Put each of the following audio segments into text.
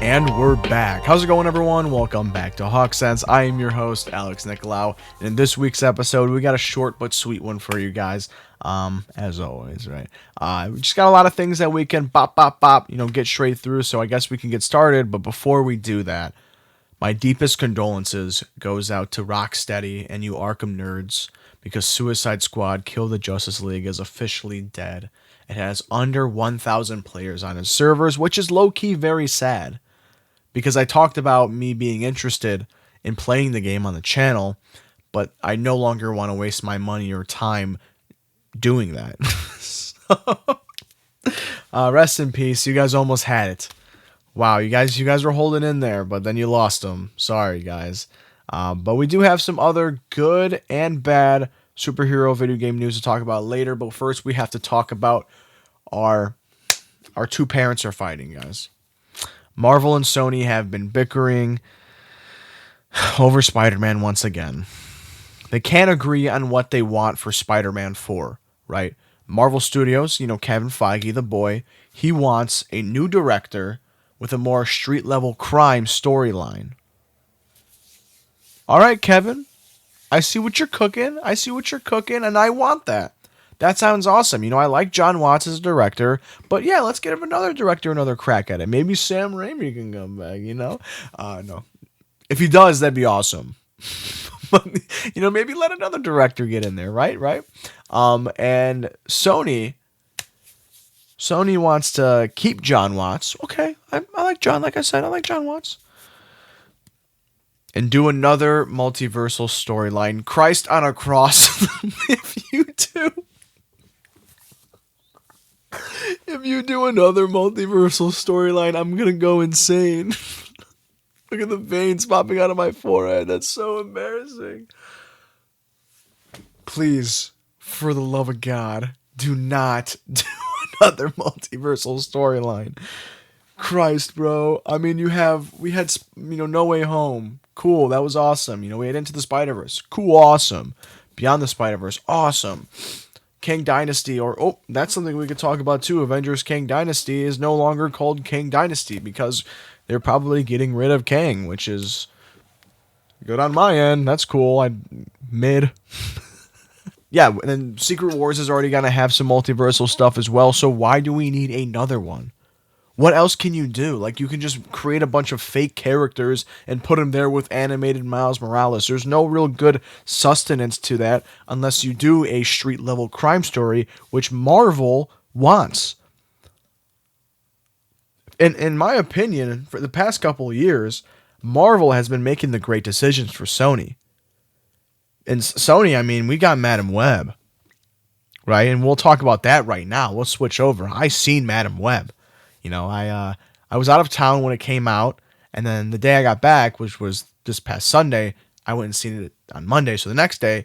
And we're back. How's it going, everyone? Welcome back to Hawk Sense. I am your host, Alex Nicolau. And in this week's episode, we got a short but sweet one for you guys. As always, right? We just got a lot of things that we can get straight through. So I guess we can get started. But before we do that, my deepest condolences goes out to Rocksteady and you Arkham nerds because Suicide Squad Kill the Justice League is officially dead. It has under 1,000 players on its servers, which is low-key very sad. Because I talked about me being interested in playing the game on the channel, but I no longer want to waste my money or time doing that. Rest in peace. You guys almost had it. Wow, you guys were holding in there, but then you lost them. Sorry, guys. But we do have some other good and bad superhero video game news to talk about later. But first, we have to talk about our two parents are fighting, guys. Marvel and Sony have been bickering over Spider-Man once again. They can't agree on what they want for Spider-Man 4, right? Marvel Studios, Kevin Feige, the boy, he wants a new director with a more street-level crime storyline. All right, Kevin, I see what you're cooking. And I want that. That sounds awesome. I like John Watts as a director, but yeah, let's give another director another crack at it. Maybe Sam Raimi can come back, No. If he does, that'd be awesome. But, maybe let another director get in there, right? And Sony wants to keep John Watts. Okay, I like John, like I said, I like John Watts. And do another multiversal storyline. Christ on a cross, if you do. If you do another multiversal storyline, I'm going to go insane. Look at the veins popping out of my forehead. That's so embarrassing. Please, for the love of God, do not do another multiversal storyline. Christ, bro. I mean, we had No Way Home. Cool, that was awesome. We had Into the Spider-Verse. Cool, awesome. Beyond the Spider-Verse. Awesome. Kang Dynasty, that's something we could talk about too. Avengers Kang Dynasty is no longer called Kang Dynasty because they're probably getting rid of Kang, which is good on my end. That's cool. Mid. Yeah, and then Secret Wars is already going to have some multiversal stuff as well, so why do we need another one? What else can you do? Like, you can just create a bunch of fake characters and put them there with animated Miles Morales. There's no real good sustenance to that unless you do a street-level crime story, which Marvel wants. In my opinion, for the past couple of years, Marvel has been making the great decisions for Sony. And Sony, we got Madam Web, right? And we'll talk about that right now. We'll switch over. I seen Madam Web. I was out of town when it came out, and then the day I got back, which was this past Sunday, I went and seen it on Monday. So the next day,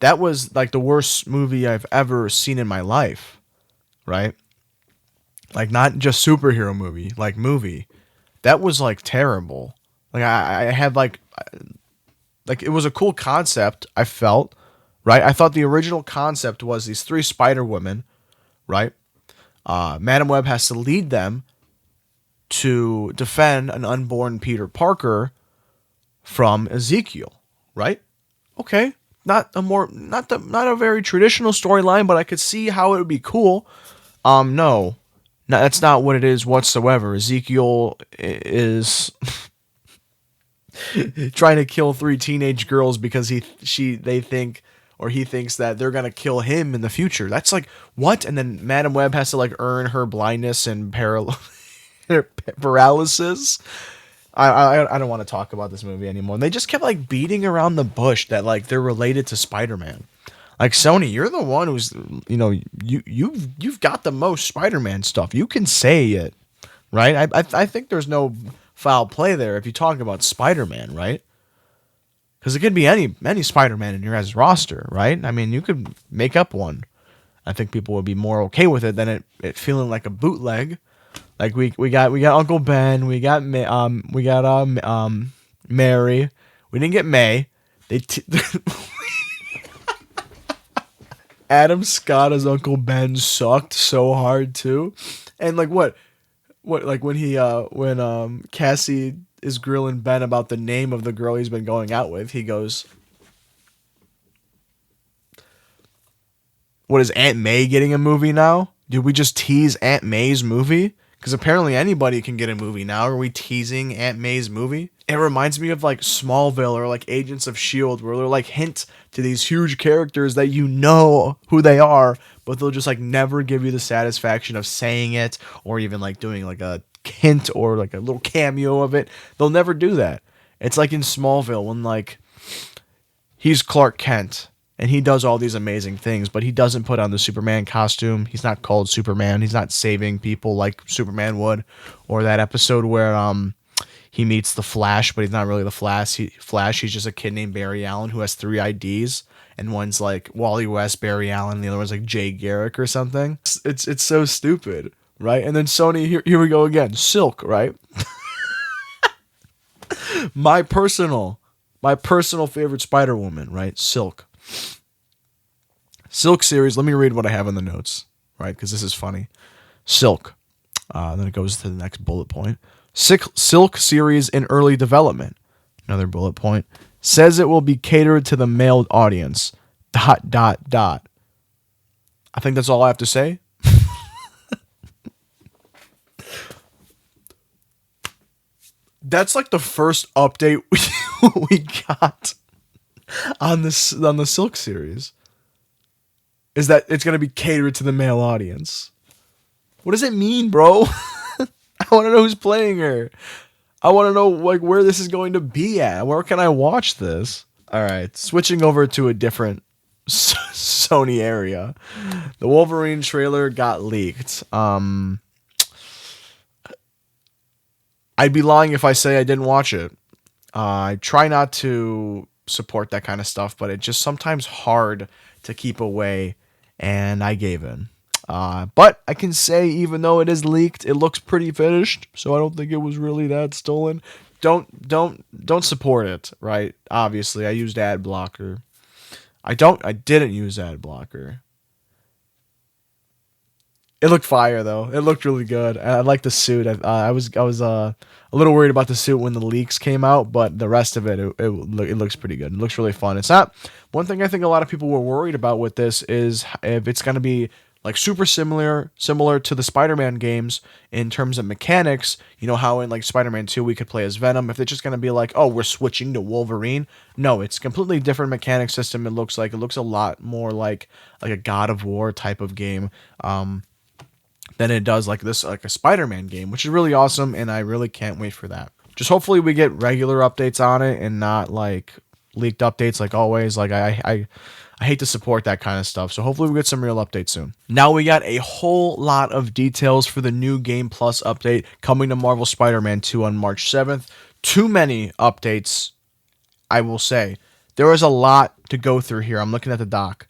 that was like the worst movie I've ever seen in my life, right? Like, not just superhero movie, like movie. That was like terrible. Like I had like it was a cool concept, I felt, right? I thought the original concept was these 3 Spider-Women, right? Madam Web has to lead them to defend an unborn Peter Parker from Ezekiel, right? Okay, not a very traditional storyline, but I could see how it would be cool. No, that's not what it is whatsoever. Ezekiel is trying to kill 3 teenage girls because he thinks that they're gonna kill him in the future. That's like, what? And then Madam Web has to like earn her blindness and paralysis. I don't want to talk about this movie anymore. And they just kept like beating around the bush that like they're related to Spider-Man. Like, Sony, you're the one who's you've got the most Spider-Man stuff. You can say it, right? I think there's no foul play there if you talk about Spider-Man, right? Because it could be any Spider-Man in your guys' roster, right? You could make up one. I think people would be more okay with it than it feeling like a bootleg. Like we got Uncle Ben, we got Mary. We didn't get May. Adam Scott as Uncle Ben sucked so hard too. And like what what like when Cassie is grilling Ben about the name of the girl he's been going out with, he goes, "What is Aunt May getting a movie now? Did we just tease Aunt May's movie? Because apparently anybody can get a movie now. Are we teasing Aunt May's movie?" It reminds me of like Smallville or like Agents of S.H.I.E.L.D., where they're like hint to these huge characters that you know who they are, but they'll just like never give you the satisfaction of saying it or even like doing like a hint or like a little cameo of it. They'll never do that. It's like in Smallville when like he's Clark Kent and he does all these amazing things, but he doesn't put on the Superman costume. He's not called Superman. He's not saving people like Superman would. Or that episode where he meets the Flash, but he's not really the Flash. He's just a kid named Barry Allen who has 3 IDs, and one's like Wally West, Barry Allen, the other one's like Jay Garrick or something. It's so stupid, right? And then Sony, here we go again. Silk, right? my personal favorite Spider-Woman, right? Silk series. Let me read what I have in the notes, right? Because this is funny. Silk. Then it goes to the next bullet point. Silk series in early development. Another bullet point. Says it will be catered to the male audience. ... I think that's all I have to say. That's like the first update we got on the Silk series. Is that it's going to be catered to the male audience. What does it mean, bro? I want to know who's playing her. I want to know like where this is going to be at. Where can I watch this? All right, switching over to a different Sony area. The Wolverine trailer got leaked. I'd be lying if I say I didn't watch it. I try not to support that kind of stuff, but it's just sometimes hard to keep away, and I gave in. But I can say, even though it is leaked, it looks pretty finished, so I don't think it was really that stolen. Don't support it, right? Obviously, I used ad blocker. I didn't use ad blocker. It looked fire though. It looked really good. I like the suit. I was a little worried about the suit when the leaks came out, but the rest of it looks pretty good. It looks really fun. It's not one thing I think a lot of people were worried about with this is if it's going to be like super similar to the Spider-Man games in terms of mechanics. You know how in like Spider-Man 2 we could play as Venom. If it's just going to be like, oh, we're switching to Wolverine. No, it's a completely different mechanic system. It looks a lot more like a God of War type of game. Than it does like a Spider-Man game, which is really awesome, and I really can't wait for that. Just hopefully we get regular updates on it and not like leaked updates like always. Like I hate to support that kind of stuff, so hopefully we get some real updates soon. Now we got a whole lot of details for the new Game Plus update coming to Marvel Spider-Man 2 on March 7th. Too many updates, I will say. There was a lot to go through here. I'm looking at the doc.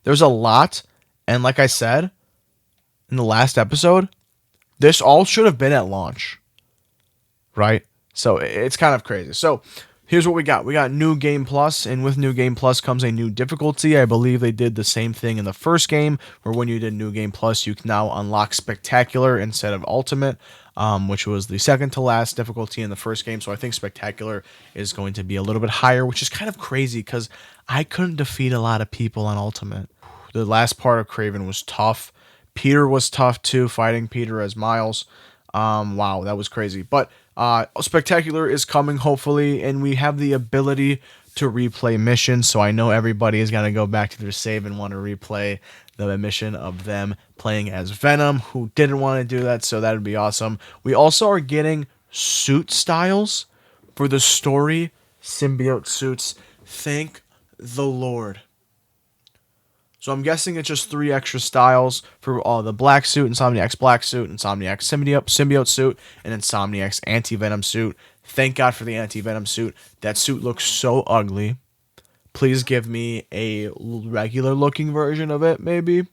There's a lot, and like I said in the last episode, this all should have been at launch, right? So it's kind of crazy. So here's what we got. We got New Game Plus, and with New Game Plus comes a new difficulty. I believe they did the same thing in the first game, where when you did New Game Plus, you can now unlock Spectacular instead of Ultimate, which was the second to last difficulty in the first game. So I think Spectacular is going to be a little bit higher, which is kind of crazy because I couldn't defeat a lot of people on Ultimate. The last part of Kraven was tough. Peter was tough too, fighting Peter as Miles. Wow, that was crazy. But Spectacular is coming, hopefully, and we have the ability to replay missions. So I know everybody is going to go back to their save and want to replay the mission of them playing as Venom, who didn't want to do that, so that would be awesome. We also are getting suit styles for the story symbiote suits. Thank the Lord. So I'm guessing it's just 3 extra styles for the black suit, Insomniac's black suit, Insomniac's symbiote suit, and Insomniac's anti-venom suit. Thank God for the anti-venom suit. That suit looks so ugly. Please give me a regular looking version of it, maybe.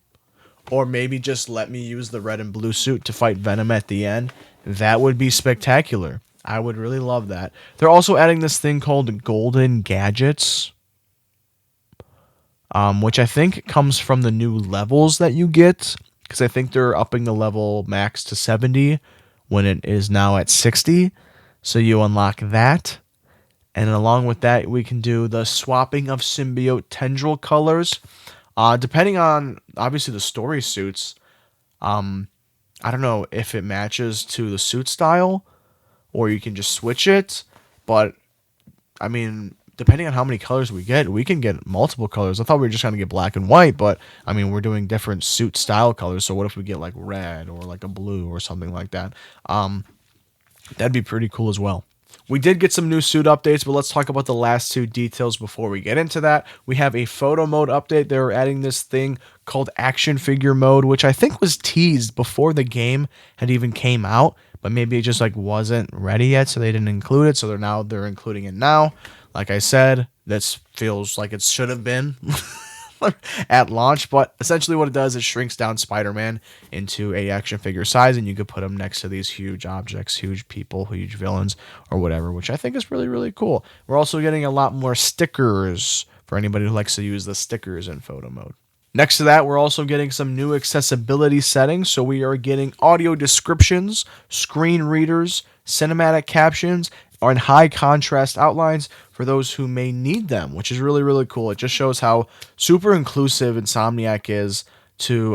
Or maybe just let me use the red and blue suit to fight Venom at the end. That would be spectacular. I would really love that. They're also adding this thing called Golden Gadgets, which I think comes from the new levels that you get, because I think they're upping the level max to 70 when it is now at 60. So you unlock that. And along with that, we can do the swapping of symbiote tendril colors. Depending on, obviously, the story suits, I don't know if it matches to the suit style or you can just switch it. But, I mean, depending on how many colors we can get multiple colors. I thought we were just going to get black and white, but, I mean, we're doing different suit style colors. So what if we get, like, red or, like, a blue or something like that? That'd be pretty cool as well. We did get some new suit updates, but let's talk about the last two details before we get into that. We have a photo mode update. They're adding this thing called action figure mode, which I think was teased before the game had even came out, but maybe it just like wasn't ready yet, so they didn't include it. So they're including it now. Like I said, this feels like it should have been at launch, but essentially what it does is shrinks down Spider-Man into a action figure size, and you could put him next to these huge objects, huge people, huge villains, or whatever, which I think is really, really cool. We're also getting a lot more stickers for anybody who likes to use the stickers in photo mode. Next to that, we're also getting some new accessibility settings. So we are getting audio descriptions, screen readers, cinematic captions, and high contrast outlines for those who may need them, which is really, really cool. It just shows how super inclusive Insomniac is to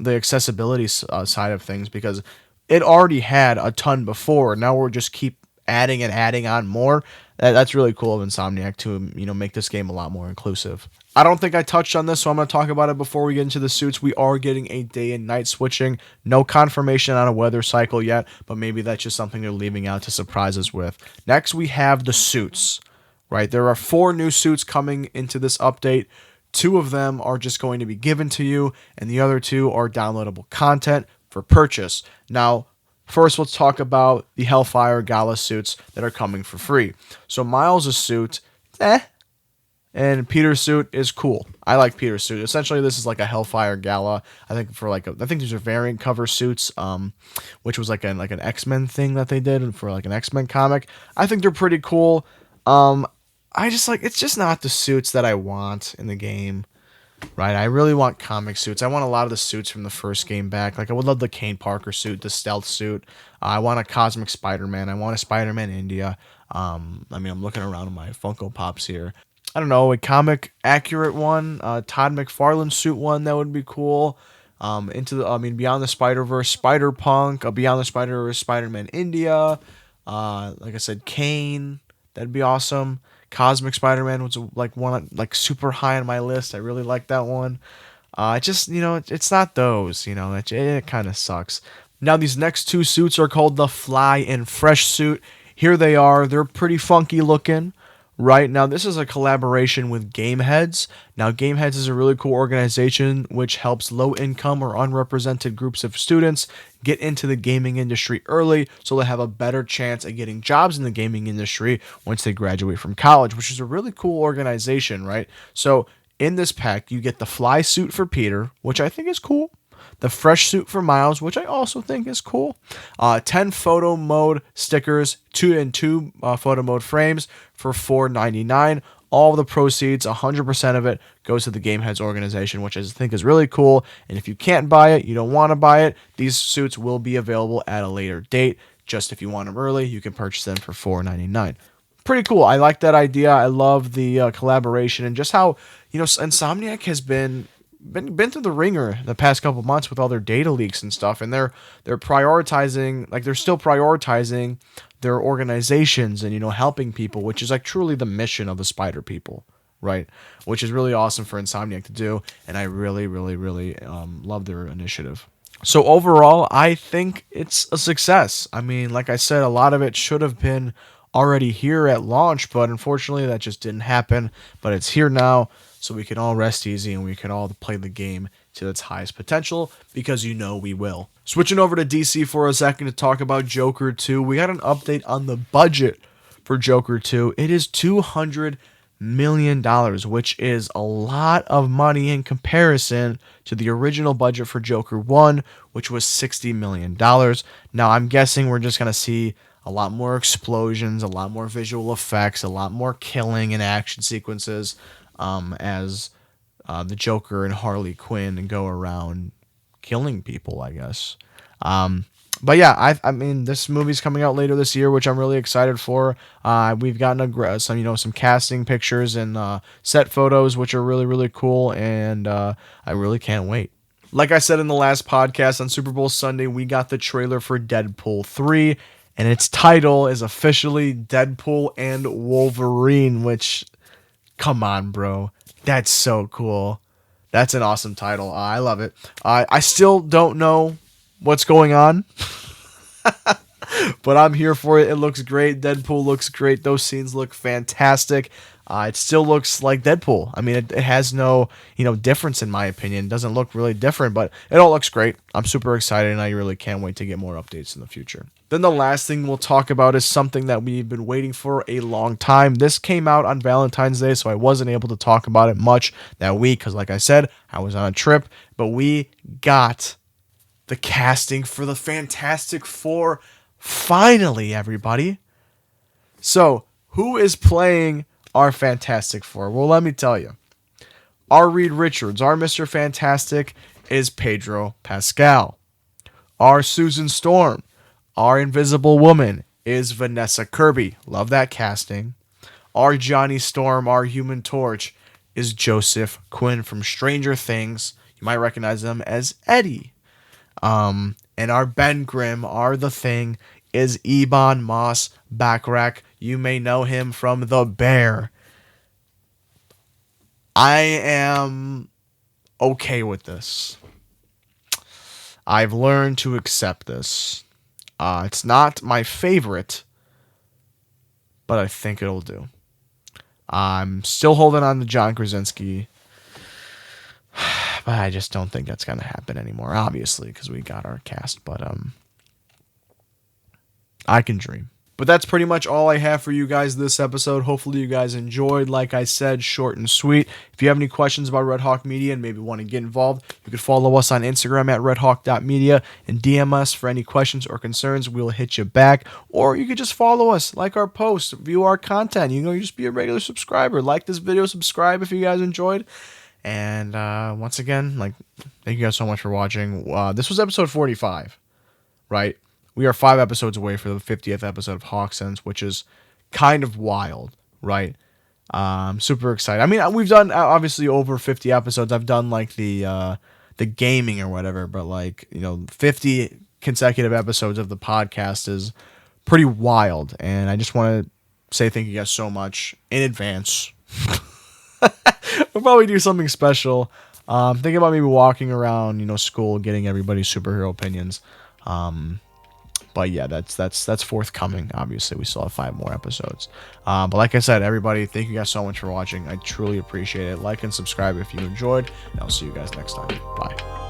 the accessibility side of things, because it already had a ton before. Now we're just keep adding and adding on more. That's really cool of Insomniac to make this game a lot more inclusive. I don't think I touched on this, so I'm going to talk about it before we get into the suits. We are getting a day and night switching. No confirmation on a weather cycle yet, but maybe that's just something they're leaving out to surprise us with. Next, we have the suits, right? There are 4 new suits coming into this update. 2 of them are just going to be given to you, and the other 2 are downloadable content for purchase. Now, first, let's talk about the Hellfire Gala suits that are coming for free. So Miles' suit, and Peter's suit is cool. I like Peter's suit. Essentially, this is like a Hellfire Gala. I think I think these are variant cover suits, which was like an X-Men thing that they did for like an X-Men comic. I think they're pretty cool. I just it's just not the suits that I want in the game. Right, I really want comic suits. I want a lot of the suits from the first game back. Like, I would love the Kane Parker suit, the stealth suit. I want a Cosmic Spider-Man. I want a Spider-Man India. I mean, I'm looking around at my Funko Pops here. I don't know, a comic accurate one, Todd McFarlane suit one, that would be cool. Beyond the Spider-Verse, Spider-Punk, Beyond the Spider-Verse, Spider-Man India. Like I said, Kane, that'd be awesome. Cosmic Spider-Man was one super high on my list. I really like that one. It's not those. It kind of sucks. Now these next 2 suits are called the Fly and Fresh suit. Here they are. They're pretty funky looking. Right now, this is a collaboration with Gameheads. Now, Gameheads is a really cool organization which helps low-income or unrepresented groups of students get into the gaming industry early, so they have a better chance at getting jobs in the gaming industry once they graduate from college, which is a really cool organization, right? So, in this pack, you get the Fly suit for Peter, which I think is cool. The Fresh suit for Miles, which I also think is cool. 10 photo mode stickers, 2 photo mode frames for $4.99. All of the proceeds, 100% of it, goes to the Gameheads organization, which I think is really cool. And if you can't buy it, you don't want to buy it, these suits will be available at a later date. Just if you want them early, you can purchase them for $4.99. Pretty cool. I like that idea. I love the collaboration and just how Insomniac has been through the ringer the past couple months with all their data leaks and stuff, and they're prioritizing, they're still prioritizing their organizations and helping people, which is truly the mission of the Spider People, right? Which is really awesome for Insomniac to do, and I really, really, really love their initiative. So overall, I think it's a success. I mean, like I said, a lot of it should have been already here at launch, but unfortunately that just didn't happen. But it's here now, so we can all rest easy and we can all play the game to its highest potential, because we will. Switching over to DC for a second to talk about Joker 2. We got an update on the budget for Joker 2. It is $200 million, which is a lot of money in comparison to the original budget for Joker 1, which was $60 million. Now, I'm guessing we're just going to see a lot more explosions, a lot more visual effects, a lot more killing and action sequences as the Joker and Harley Quinn go around killing people, I guess. But yeah, I mean, this movie's coming out later this year, which I'm really excited for. We've gotten some casting pictures and set photos, which are really really cool, and I really can't wait. Like I said in the last podcast on Super Bowl Sunday, we got the trailer for Deadpool 3, and its title is officially Deadpool and Wolverine, which, come on, bro. That's so cool. That's an awesome title. I love it. I still don't know what's going on, but I'm here for it. It looks great. Deadpool looks great. Those scenes look fantastic. It still looks like Deadpool. I mean, it has no, difference in my opinion. It doesn't look really different, but it all looks great. I'm super excited, and I really can't wait to get more updates in the future. Then the last thing we'll talk about is something that we've been waiting for a long time. This came out on Valentine's Day, so I wasn't able to talk about it much that week because, like I said, I was on a trip. But we got the casting for the Fantastic Four finally, everybody. So, who is playing our Fantastic Four? Well, let me tell you. Our Reed Richards, our Mr. Fantastic, is Pedro Pascal. Our Susan Storm, our Invisible Woman, is Vanessa Kirby. Love that casting. Our Johnny Storm, our Human Torch, is Joseph Quinn from Stranger Things. You might recognize him as Eddie. And our Ben Grimm, our The Thing, is Ebon Moss Backrack. You may know him from The Bear. I am okay with this. I've learned to accept this. It's not my favorite, but I think it'll do. I'm still holding on to John Krasinski, but I just don't think that's going to happen anymore, obviously, because we got our cast, but I can dream. But that's pretty much all I have for you guys this episode. Hopefully you guys enjoyed. Like I said, short and sweet. If you have any questions about Red Hawk Media and maybe want to get involved, you can follow us on Instagram at redhawk.media and DM us for any questions or concerns. We'll hit you back. Or you could just follow us, like our posts, view our content. You just be a regular subscriber. Like this video, subscribe if you guys enjoyed. And once again, thank you guys so much for watching. This was episode 45, right? We are 5 episodes away for the 50th episode of Hawk Sense, which is kind of wild, right? I'm super excited. I mean, we've done obviously over 50 episodes. I've done the gaming or whatever, but 50 consecutive episodes of the podcast is pretty wild. And I just want to say thank you guys so much in advance. We'll probably do something special. Thinking about maybe walking around, school, getting everybody's superhero opinions. But yeah, that's forthcoming. Obviously, we still have 5 more episodes. But like I said, everybody, thank you guys so much for watching. I truly appreciate it. Like and subscribe if you enjoyed, and I'll see you guys next time. Bye.